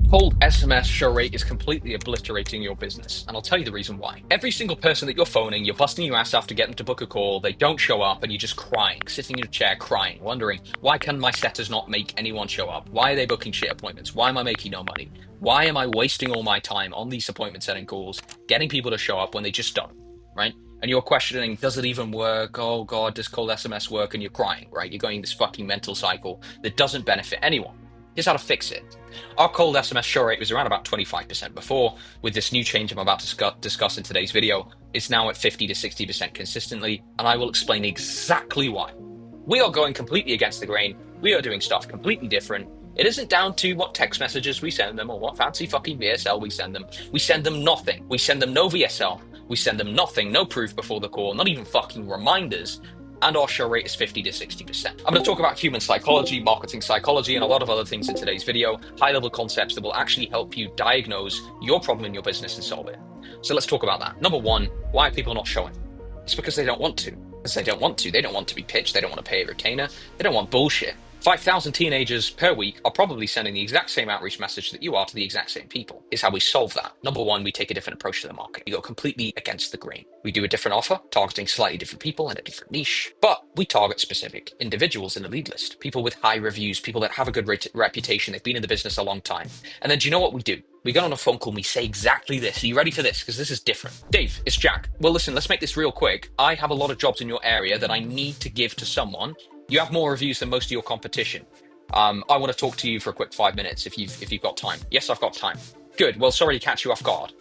Cold SMS show rate is completely obliterating your business, and I'll tell you the reason why. Every single person that you're phoning, you're busting your ass off to get them to book a call, they don't show up, and you're just crying, sitting in your chair crying, wondering, why can my setters not make anyone show up? Why are they booking shit appointments? Why am I making no money? Why am I wasting all my time on these appointment setting calls, getting people to show up when they just don't, right? And you're questioning, does it even work? Oh God, does cold SMS work? And you're crying, right? You're going this fucking mental cycle that doesn't benefit anyone. Here's how to fix it. Our cold SMS show rate was around about 25% before. With this new change I'm about to discuss in today's video, it's now at 50 to 60% consistently, and I will explain exactly why. We are going completely against the grain. We are doing stuff completely different. It isn't down to what text messages we send them or what fancy fucking VSL we send them. We send them nothing. We send them no VSL. We send them nothing, no proof before the call, not even fucking reminders. And our show rate is 50 to 60%. I'm going to talk about human psychology, marketing psychology, and a lot of other things in today's video, high-level concepts that will actually help you diagnose your problem in your business and solve it. So let's talk about that. Number one, why are people not showing? It's because they don't want to. Because they don't want to. They don't want to be pitched. They don't want to pay a retainer. They don't want bullshit. 5,000 teenagers per week are probably sending the exact same outreach message that you are to the exact same people. Is how we solve that. Number one, we take a different approach to the market. We go completely against the grain. We do a different offer, targeting slightly different people in a different niche, but we target specific individuals in the lead list, people with high reviews, people that have a good reputation, they've been in the business a long time. And then do you know what we do? We get on a phone call and we say exactly this. Are you ready for this? Because this is different. Dave, it's Jack. Well, listen, let's make this real quick. I have a lot of jobs in your area that I need to give to someone. You have more reviews than most of your competition. I want to talk to you for a quick 5 minutes if you've got time. Yes, I've got time. Good. Well, sorry to catch you off guard.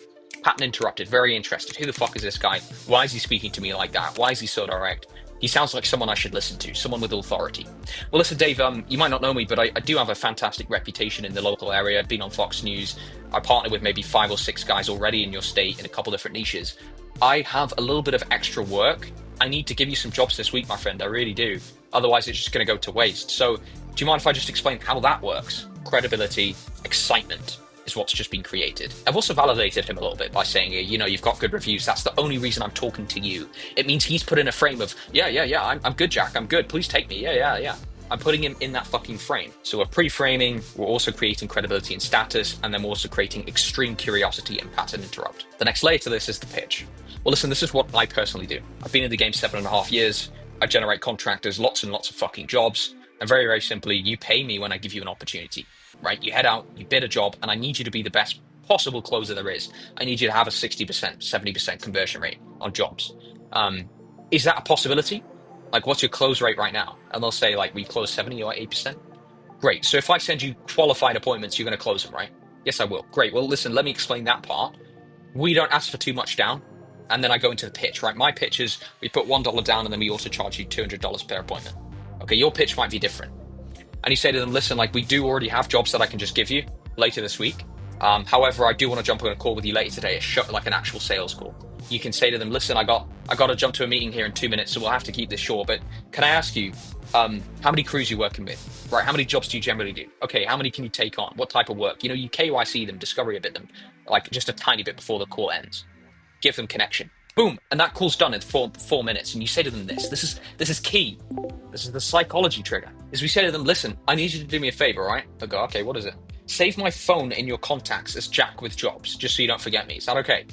Pattern interrupted. Very interested. Who the fuck is this guy? Why is he speaking to me like that? Why is he so direct? He sounds like someone I should listen to, someone with authority. Well, listen, Dave, you might not know me, but I do have a fantastic reputation in the local area. I've been on Fox News. I partner with maybe 5 or 6 guys already in your state in a couple different niches. I have a little bit of extra work. I need to give you some jobs this week, my friend. I really do. Otherwise, it's just going to go to waste. So do you mind if I just explain how that works? Credibility, excitement is what's just been created. I've also validated him a little bit by saying, you know, you've got good reviews. That's the only reason I'm talking to you. It means he's put in a frame of, yeah, I'm good, Jack. I'm good. Please take me. Yeah. I'm putting him in that fucking frame. So we're pre-framing, we're also creating credibility and status, and then we're also creating extreme curiosity and pattern interrupt. The next layer to this is the pitch. Well, listen, this is what I personally do. I've been in the game 7.5 years. I generate contractors, lots and lots of fucking jobs. And very, very simply, you pay me when I give you an opportunity, right? You head out, you bid a job, and I need you to be the best possible closer there is. I need you to have a 60%, 70% conversion rate on jobs. Is that a possibility? Like, what's your close rate right now? And they'll say, like, we close 70 or 80%. Great. So if I send you qualified appointments, you're going to close them, right? Yes, I will. Great. Well, listen, let me explain that part. We don't ask for too much down. And then I go into the pitch, right? My pitch is we put $1 down and then we also charge you $200 per appointment. Okay, your pitch might be different. And you say to them, listen, like we do already have jobs that I can just give you later this week. However, I do want to jump on a call with you later today, like an actual sales call. You can say to them, listen, I got to jump to a meeting here in 2 minutes, so we'll have to keep this short. But can I ask you, how many crews you're working with, right? How many jobs do you generally do? Okay, how many can you take on? What type of work? You know, you KYC them, discovery a bit them, like just a tiny bit before the call ends. Give them connection. Boom, and that call's done in 4 minutes. And you say to them this is key. This is the psychology trigger. Is we say to them, listen, I need you to do me a favor, right? They go, okay, what is it? Save my phone in your contacts as Jack with Jobs, just so you don't forget me. Is that okay?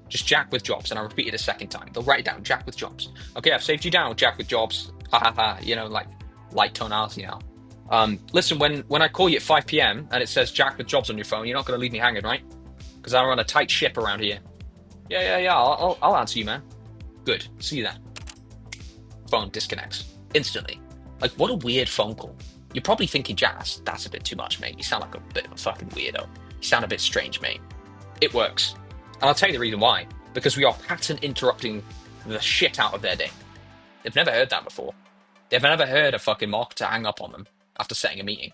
Just Jack with Jobs, and I'll repeat it a second time. They'll write it down, Jack with Jobs. Okay, I've saved you down, Jack with Jobs. Ha ha ha. You know, like light tonality now. Listen, when I call you at 5 p.m. and it says Jack with Jobs on your phone, you're not going to leave me hanging, right? Because I run a tight ship around here. Yeah. I'll answer you, man. Good. See you then. Phone disconnects instantly. Like, what a weird phone call. You're probably thinking, Jazz, that's a bit too much, mate. You sound like a bit of a fucking weirdo. You sound a bit strange, mate. It works. And I'll tell you the reason why. Because we are pattern interrupting the shit out of their day. They've never heard that before. They've never heard a fucking marketer hang up on them after setting a meeting.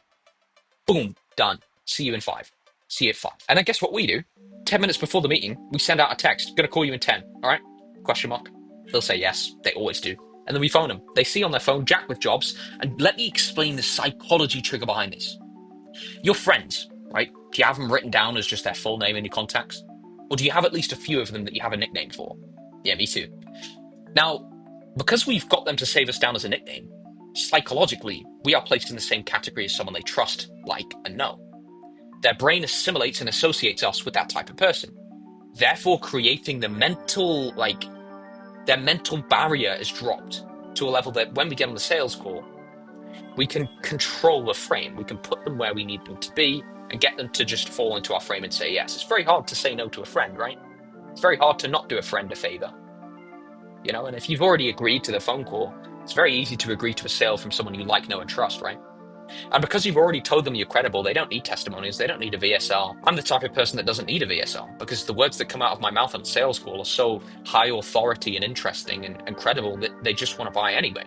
Boom, done. See you in 5. See you at 5. And then guess what we do? 10 minutes before the meeting, we send out a text. Gonna call you in 10, all right? Question mark. They'll say yes. They always do. And then we phone them. They see on their phone, Jack with Jobs. And let me explain the psychology trigger behind this. Your friends, right? Do you have them written down as just their full name in your contacts? Or do you have at least a few of them that you have a nickname for? Yeah, me too. Now, because we've got them to save us down as a nickname, psychologically, we are placed in the same category as someone they trust, like, and know. Their brain assimilates and associates us with that type of person, therefore creating their mental barrier is dropped to a level that when we get on the sales call, we can control the frame. We can put them where we need them to be and get them to just fall into our frame and say yes. It's very hard to say no to a friend, right? It's very hard to not do a friend a favor, and if you've already agreed to the phone call, it's very easy to agree to a sale from someone you like, know, and trust, right? And because you've already told them you're credible, they don't need testimonials, they don't need a VSL. I'm the type of person that doesn't need a VSL because the words that come out of my mouth on a sales call are so high authority and interesting and credible that they just want to buy anyway.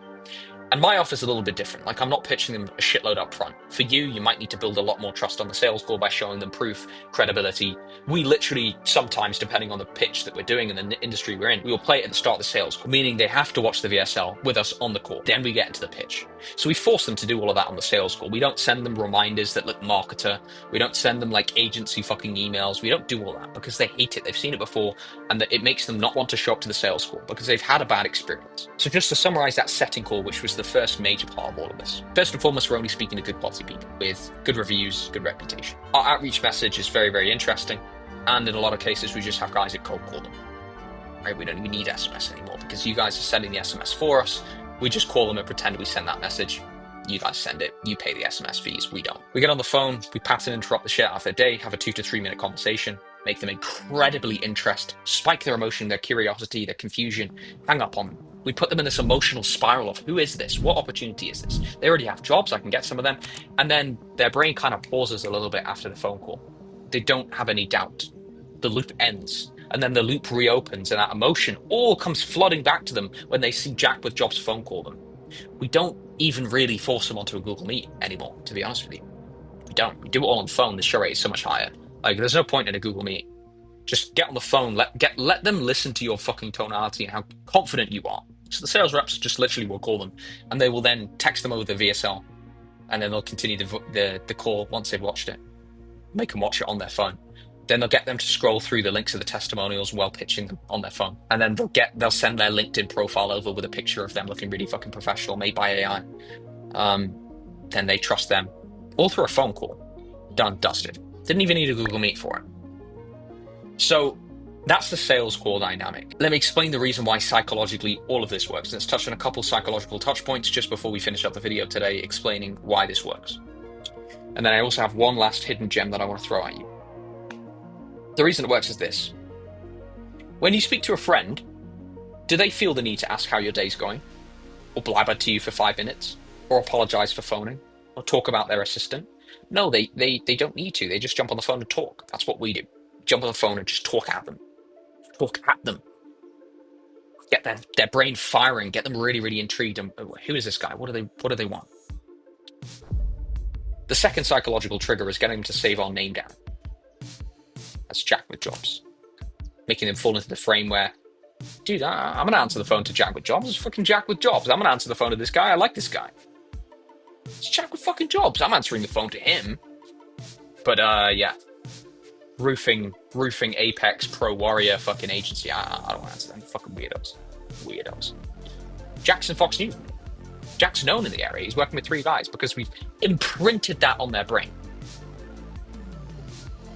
And my offer is a little bit different. Like, I'm not pitching them a shitload up front. For you, you might need to build a lot more trust on the sales call by showing them proof, credibility. We literally, sometimes, depending on the pitch that we're doing and the industry we're in, we will play it at the start of the sales call, meaning they have to watch the VSL with us on the call. Then we get into the pitch. So we force them to do all of that on the sales call. We don't send them reminders that look marketer. We don't send them like agency fucking emails. We don't do all that because they hate it. They've seen it before, and that it makes them not want to show up to the sales call because they've had a bad experience. So just to summarize that setting call, which was the first major part of all of this. First and foremost, we're only speaking to good quality people with good reviews, good reputation. Our outreach message is very, very interesting. And in a lot of cases, we just have guys that cold call them. Right? We don't even need SMS anymore because you guys are sending the SMS for us. We just call them and pretend we send that message. You guys send it, you pay the SMS fees, we don't. We get on the phone, we pat and interrupt the shit out of their day, have a 2 to 3 minute conversation, make them incredibly interested, spike their emotion, their curiosity, their confusion, hang up on them. We put them in this emotional spiral of who is this? What opportunity is this? They already have jobs, I can get some of them. And then their brain kind of pauses a little bit after the phone call. They don't have any doubt. The loop ends. And then the loop reopens and that emotion all comes flooding back to them when they see Jack with Jobs phone call them. We don't even really force them onto a Google Meet anymore, to be honest with you. We don't. We do it all on the phone. The show rate is so much higher. Like, there's no point in a Google Meet. Just get on the phone, let them listen to your fucking tonality and how confident you are. So the sales reps just literally will call them, and they will then text them over the VSL, and then they'll continue the call once they've watched it. Make them watch it on their phone. Then they'll get them to scroll through the links of the testimonials while pitching them on their phone, and then they'll send their LinkedIn profile over with a picture of them looking really fucking professional, made by AI. Then they trust them, all through a phone call. Done, dusted. Didn't even need a Google Meet for it. So that's the sales call dynamic. Let me explain the reason why psychologically all of this works. Let's touch on a couple psychological touch points just before we finish up the video today, explaining why this works. And then I also have one last hidden gem that I want to throw at you. The reason it works is this. When you speak to a friend, do they feel the need to ask how your day's going? Or blabber to you for 5 minutes? Or apologize for phoning? Or talk about their assistant? No, they don't need to. They just jump on the phone and talk. That's what we do. Jump on the phone and just talk at them. Talk at them. Get their brain firing. Get them really, really intrigued. And who is this guy? What do they want? The second psychological trigger is getting them to save our name down. That's Jack with Jobs. Making them fall into the frame where, dude, I'm going to answer the phone to Jack with Jobs. It's fucking Jack with Jobs. I'm going to answer the phone to this guy. I like this guy. It's Jack with fucking Jobs. I'm answering the phone to him. But, yeah. Roofing Apex Pro Warrior fucking agency. I don't want to answer them. Fucking weirdos. Jackson Fox News. Jack's known in the area. He's working with 3 guys because we've imprinted that on their brain.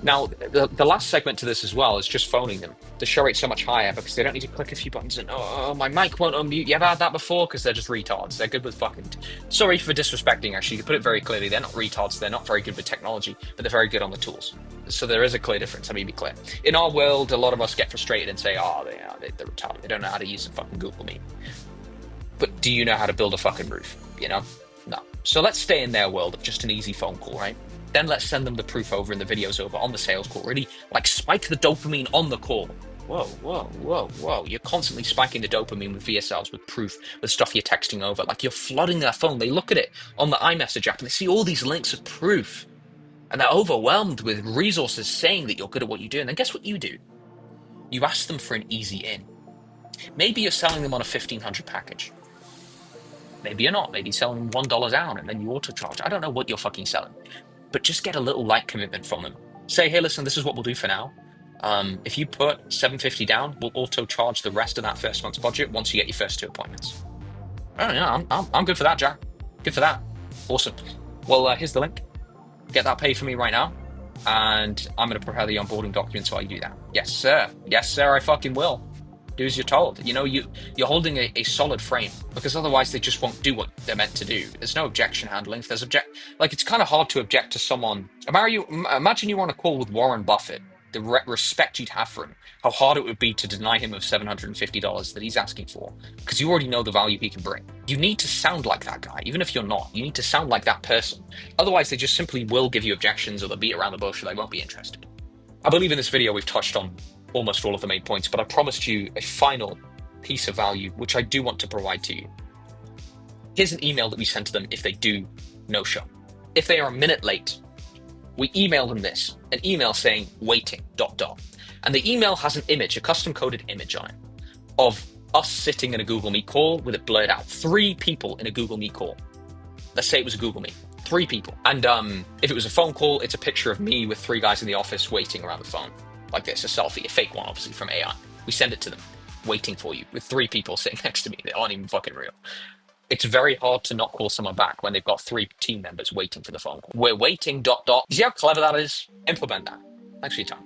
Now, the last segment to this as well is just phoning them. The show rate's so much higher because they don't need to click a few buttons and, oh, my mic won't unmute. You ever had that before? Because they're just retards. They're good with fucking... Sorry for disrespecting, actually. You put it very clearly. They're not retards. They're not very good with technology, but they're very good on the tools. So there is a clear difference. Let me be clear. In our world, a lot of us get frustrated and say, oh, they're retarded. They don't know how to use the fucking Google Meet. But do you know how to build a fucking roof? No. So let's stay in their world of just an easy phone call, right? Then let's send them the proof over and the videos over on the sales call. Really, like, spike the dopamine on the call. Whoa. You're constantly spiking the dopamine with VSLs, with proof, with stuff you're texting over. Like, you're flooding their phone. They look at it on the iMessage app and they see all these links of proof. And they're overwhelmed with resources saying that you're good at what you do. And then guess what you do? You ask them for an easy in. Maybe you're selling them on a $1,500 package. Maybe you're not. Maybe you're selling them $1 down and then you auto charge. I don't know what you're fucking selling. But just get a little light commitment from them. Say, hey, listen, this is what we'll do for now. If you put $750 down, we'll auto charge the rest of that first month's budget once you get your first 2 appointments. Oh yeah, I'm good for that, Jack. Good for that. Awesome. Well, here's the link. Get that paid for me right now. and I'm going to prepare the onboarding documents while you do that. Yes, sir. Yes, sir, I fucking will. Do as you're told. You're holding a solid frame, because otherwise they just won't do what they're meant to do. There's no objection handling. If there's like, it's kind of hard to object to someone. Imagine you want to call with Warren Buffett, the respect you'd have for him, how hard it would be to deny him of $750 that he's asking for, because you already know the value he can bring. You need to sound like that guy, even if you're not. You need to sound like that person. Otherwise, they just simply will give you objections, or they'll beat around the bush, or they won't be interested. I believe in this video we've touched on almost all of the main points, but I promised you a final piece of value, which I do want to provide to you. Here's an email that we send to them if they do no-show. If they are a minute late, we email them this, an email saying waiting, ... And the email has an image, a custom-coded image on it, of us sitting in a Google Meet call with it blurred out. 3 people in a Google Meet call. Let's say it was a Google Meet. 3 people. And if it was a phone call, it's a picture of me with 3 guys in the office waiting around the phone. Like this, a selfie, a fake one, obviously, from AI. We send it to them, waiting for you, with 3 people sitting next to me that aren't even fucking real. It's very hard to not call someone back when they've got 3 team members waiting for the phone call. We're waiting, ... You see how clever that is? Implement that. Thanks for your time.